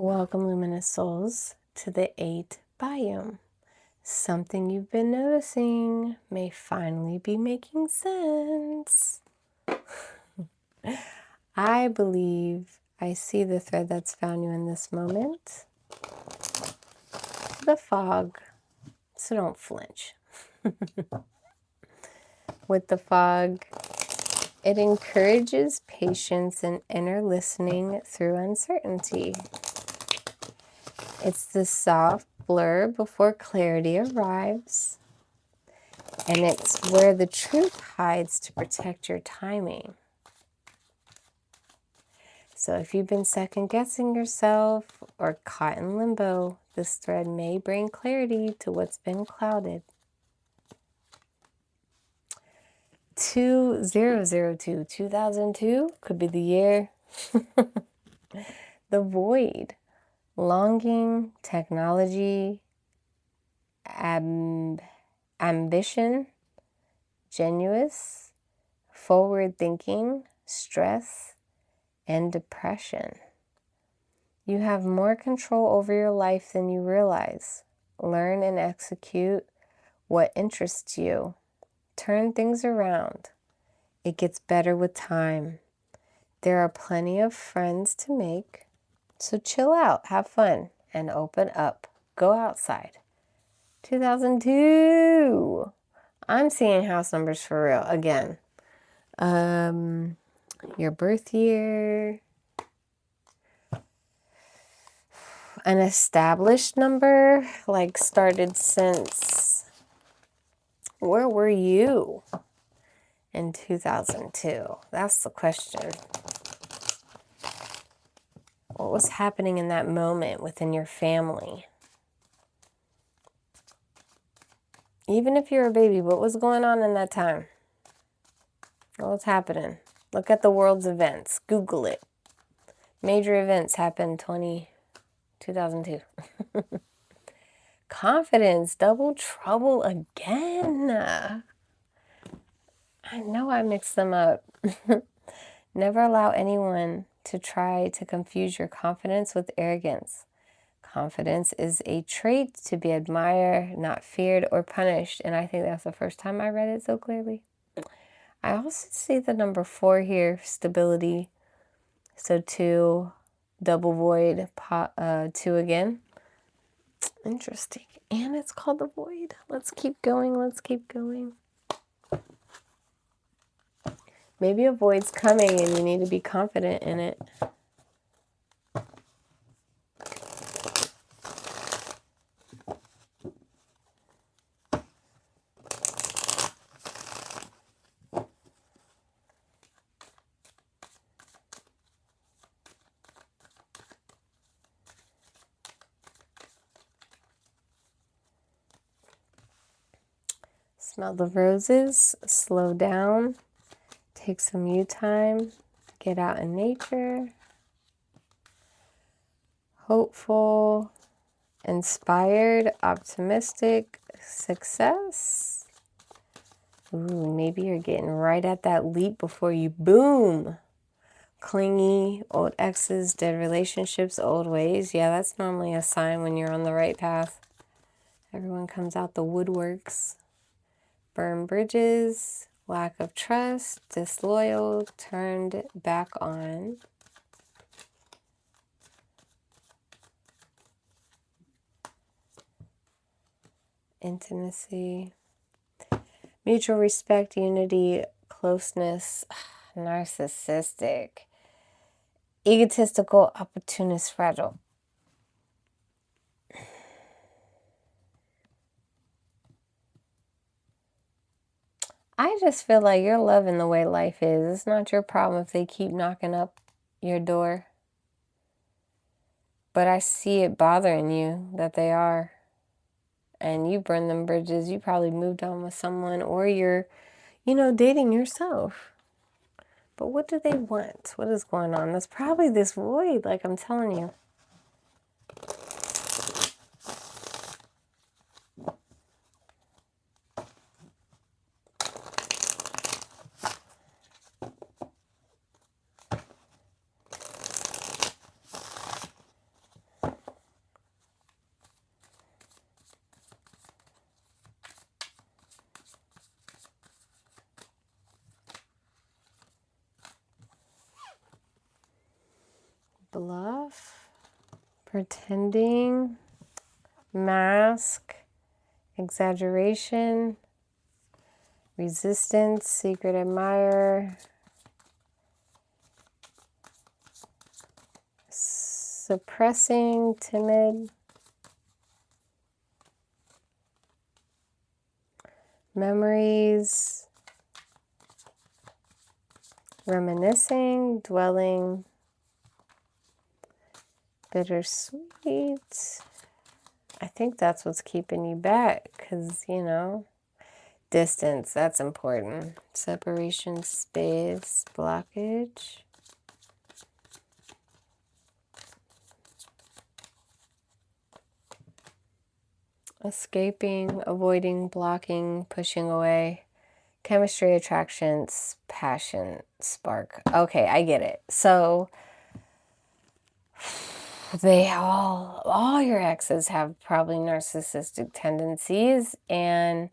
Welcome, luminous souls, to the 8th biome. Something you've been noticing may finally be making sense. I believe I see the thread that's found you in this moment. The fog, so don't flinch. With the fog, it encourages patience and inner listening through uncertainty. It's the soft blur before clarity arrives, and it's where the truth hides to protect your timing. So if you've been second-guessing yourself or caught in limbo, this thread may bring clarity to what's been clouded. 2002 could be the year. The void. Longing, technology, ambition, genuous, forward thinking, stress, and depression. You have more control over your life than you realize. Learn and execute what interests you. Turn things around. It gets better with time. There are plenty of friends to make. So chill out, have fun, and open up. Go outside. 2002. I'm seeing house numbers for real again. Your birth year. An established number, like started since, where were you in 2002? That's the question. What was happening in that moment within your family? Even if you're a baby, what was going on in that time? What was happening? Look at the world's events. Google it. Major events happened 2002. Confidence, double trouble again. I know I mixed them up. Never allow anyone to try to confuse your confidence with arrogance. Confidence is a trait to be admired, not feared or punished. And I think that's the first time I read it so clearly. I also see the number 4 here, stability. So 2, double void, 2 again. Interesting. And it's called the void. Let's keep going. Let's keep going. Maybe a void's coming and you need to be confident in it. Smell the roses, slow down, take some you time, get out in nature. Hopeful, inspired, optimistic, success. Ooh, maybe you're getting right at that leap before you boom. Clingy, old exes, dead relationships, old ways. Yeah, that's normally a sign when you're on the right path. Everyone comes out the woodworks. Burn bridges, lack of trust, disloyal, turned back on. Intimacy, mutual respect, unity, closeness, narcissistic, egotistical, opportunist, fragile. I just feel like you're loving the way life is. It's not your problem if they keep knocking up your door. But I see it bothering you that they are. And you burn them bridges. You probably moved on with someone, or you're, dating yourself. But what do they want? What is going on? There's probably this void, like I'm telling you. Pretending, mask, exaggeration, resistance, secret admirer, suppressing, timid, memories, reminiscing, dwelling, bittersweet. I think that's what's keeping you back because, you know, distance, that's important. Separation, space, blockage. Escaping, avoiding, blocking, pushing away. Chemistry, attractions, passion, spark. Okay, I get it. So they all your exes have probably narcissistic tendencies, and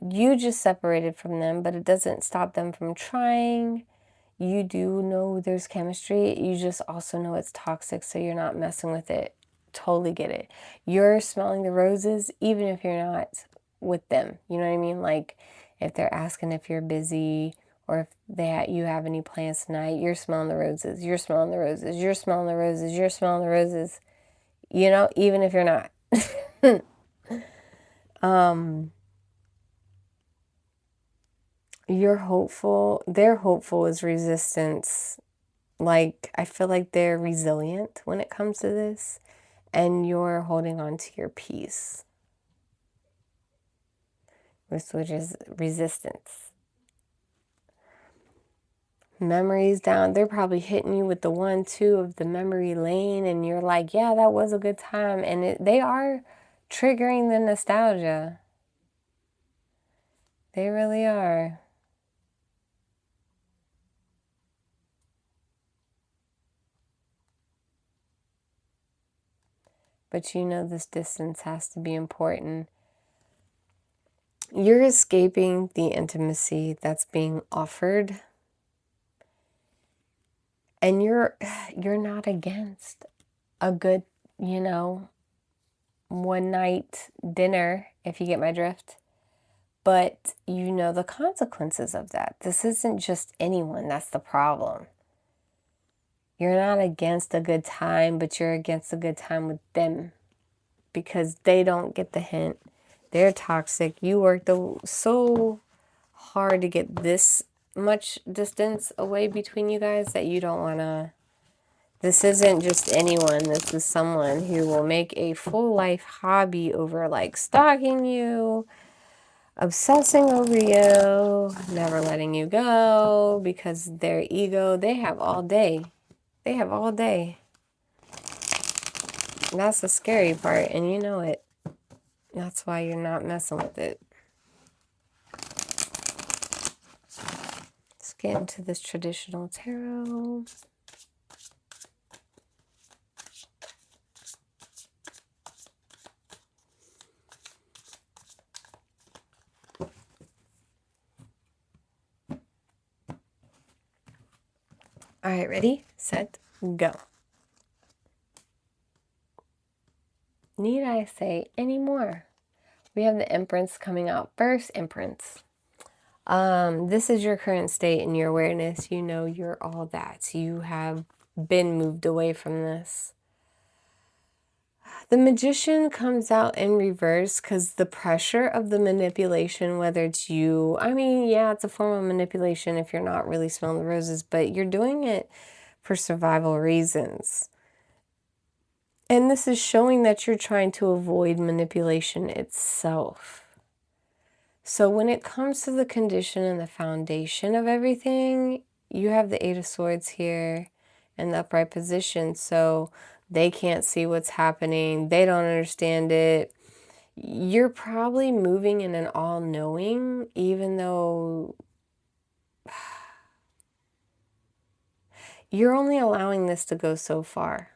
you just separated from them, but it doesn't stop them from trying. You do know there's chemistry. You just also know it's toxic, so you're not messing with it. Totally get it. You're smelling the roses even if you're not with them. You know what I mean? Like if they're asking if you're busy or if you have any plans tonight, you're smelling the roses. You're smelling the roses. You're smelling the roses. You're smelling the roses. You know, even if you're not. You're hopeful. They're hopeful is resistance. Like, I feel like they're resilient when it comes to this, and you're holding on to your peace, which is resistance. Memories down. They're probably hitting you with the 1-2 of the memory lane, and you're like, yeah, that was a good time. And they are triggering the nostalgia. They really are. But you know this distance has to be important. You're escaping the intimacy that's being offered. And you're not against a good, you know, one night dinner, if you get my drift. But you know the consequences of that. This isn't just anyone. That's the problem. You're not against a good time, but you're against a good time with them because they don't get the hint. They're toxic. You worked so hard to get this much distance away between you guys that you don't want to. This isn't just anyone. This is someone who will make a full life hobby over like stalking you, obsessing over you, never letting you go because their ego, they have all day. They have all day. And that's the scary part, and you know it. That's why you're not messing with it. Let's get into this traditional tarot. All right, ready, set, go. Need I say any more? We have the Empress coming out first. Empress. This is your current state and your awareness. You know you're all that. You have been moved away from this. The Magician comes out in reverse because the pressure of the manipulation, whether it's you, I mean, yeah, it's a form of manipulation if you're not really smelling the roses, but you're doing it for survival reasons. And this is showing that you're trying to avoid manipulation itself. So when it comes to the condition and the foundation of everything, you have the Eight of Swords here in the upright position. So they can't see what's happening. They don't understand it. You're probably moving in an all-knowing, even though you're only allowing this to go so far.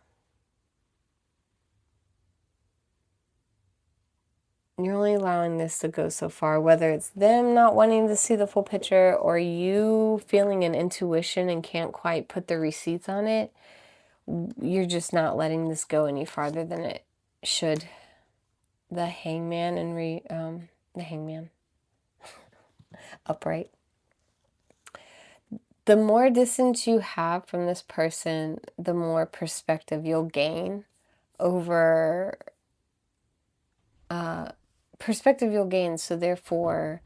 You're only allowing this to go so far, whether it's them not wanting to see the full picture or you feeling an intuition and can't quite put the receipts on it. You're just not letting this go any farther than it should. The Hangman and the Hangman upright. The more distance you have from this person, the more perspective you'll gain over so therefore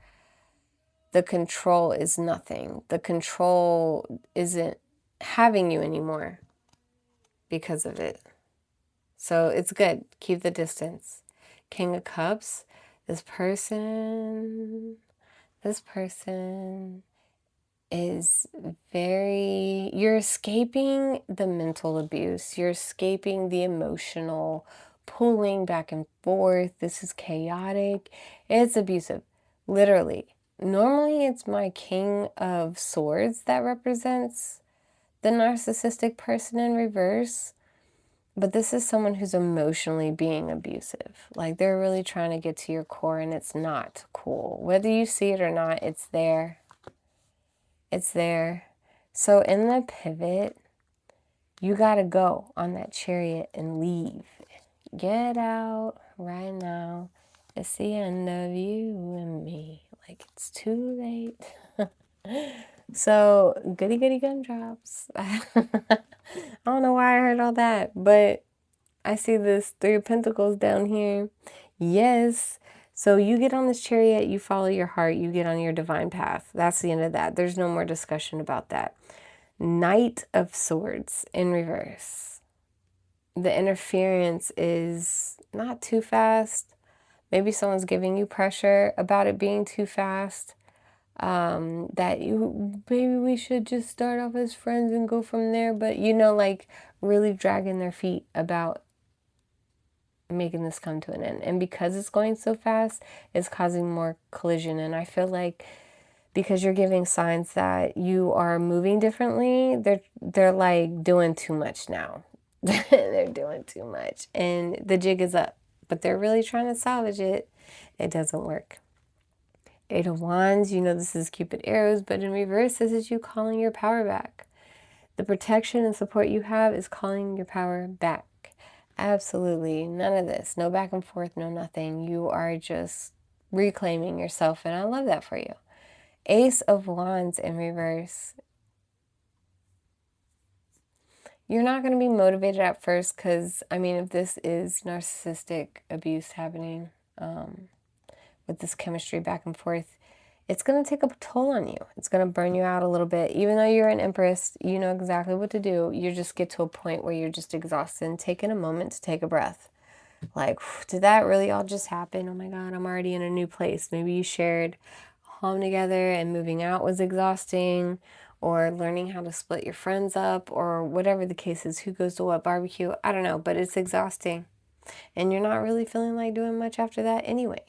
the control is nothing. The control isn't having you anymore because of it. So it's good. Keep the distance. King of Cups, this person is you're escaping the mental abuse. You're escaping the emotional pulling back and forth. This is chaotic. It's abusive. Literally. Normally it's my King of Swords that represents the narcissistic person in reverse. But this is someone who's emotionally being abusive. Like they're really trying to get to your core and it's not cool. Whether you see it or not, it's there. It's there. So in the pivot, you got to go on that chariot and leave. Get out right now. It's the end of you and me. Like it's too late. So goody goody gumdrops. I don't know why I heard all that, but I see this 3 of Pentacles down here. Yes. So you get on this chariot, you follow your heart, you get on your divine path. That's the end of that. There's no more discussion about that. Knight of Swords in reverse. The interference is not too fast. Maybe someone's giving you pressure about it being too fast. That maybe we should just start off as friends and go from there. But, like really dragging their feet about making this come to an end. And because it's going so fast, it's causing more collision. And I feel like because you're giving signs that you are moving differently, they're like doing too much now. They're doing too much. And the jig is up. But they're really trying to salvage it. It doesn't work. 8 of Wands, this is Cupid arrows, but in reverse, this is you calling your power back. The protection and support you have is calling your power back. Absolutely. None of this. No back and forth, no nothing. You are just reclaiming yourself, and I love that for you. Ace of Wands in reverse. You're not going to be motivated at first because, if this is narcissistic abuse happening with this chemistry back and forth, it's going to take a toll on you. It's going to burn you out a little bit. Even though you're an Empress, you know exactly what to do. You just get to a point where you're just exhausted and taking a moment to take a breath. Like, did that really all just happen? Oh my God, I'm already in a new place. Maybe you shared a home together and moving out was exhausting, or learning how to split your friends up, or whatever the case is. Who goes to what barbecue? I don't know, but it's exhausting. And you're not really feeling like doing much after that anyway.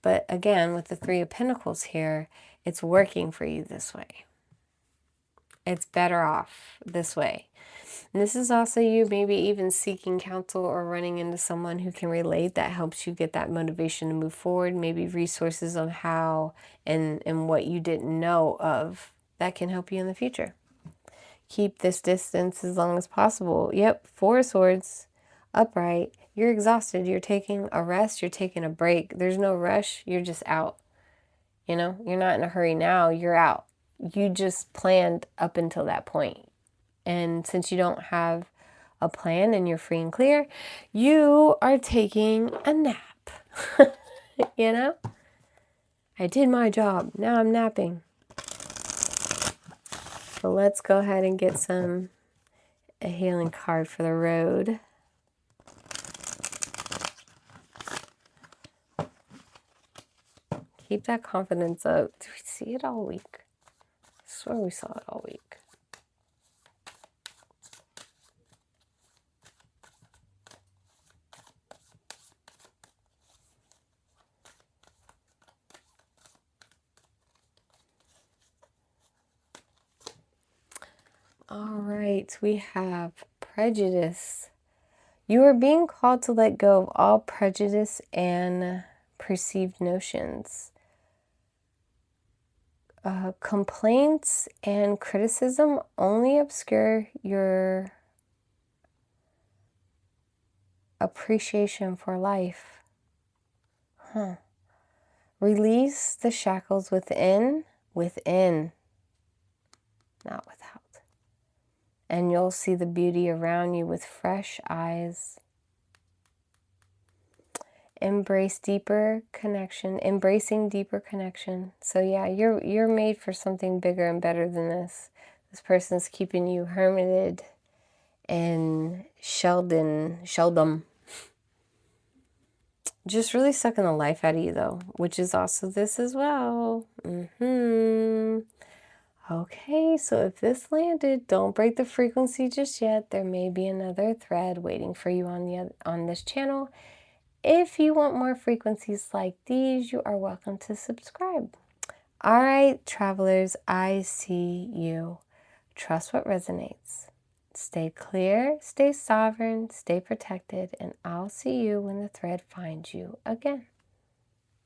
But again, with the 3 of Pentacles here, it's working for you this way. It's better off this way. And this is also you maybe even seeking counsel or running into someone who can relate that helps you get that motivation to move forward. Maybe resources on how and what you didn't know of that can help you in the future. Keep this distance as long as possible. Yep, 4 of Swords, upright. You're exhausted. You're taking a rest. You're taking a break. There's no rush. You're just out. You're not in a hurry now. You're out. You just planned up until that point. And since you don't have a plan and you're free and clear, you are taking a nap. I did my job. Now I'm napping. So let's go ahead and get a healing card for the road. Keep that confidence up. Did we see it all week? I swear we saw it all week. All right, we have prejudice. You are being called to let go of all prejudice and perceived notions. Complaints and criticism only obscure your appreciation for life. Release the shackles within, not without. And you'll see the beauty around you with fresh eyes. Embracing deeper connection. So yeah, you're made for something bigger and better than this. This person's keeping you hermited and shelldom. Just really sucking the life out of you though, which is also this as well. Okay, so if this landed, don't break the frequency just yet. There may be another thread waiting for you on this channel. If you want more frequencies like these, you are welcome to subscribe. All right, travelers, I see you. Trust what resonates. Stay clear, stay sovereign, stay protected, and I'll see you when the thread finds you again.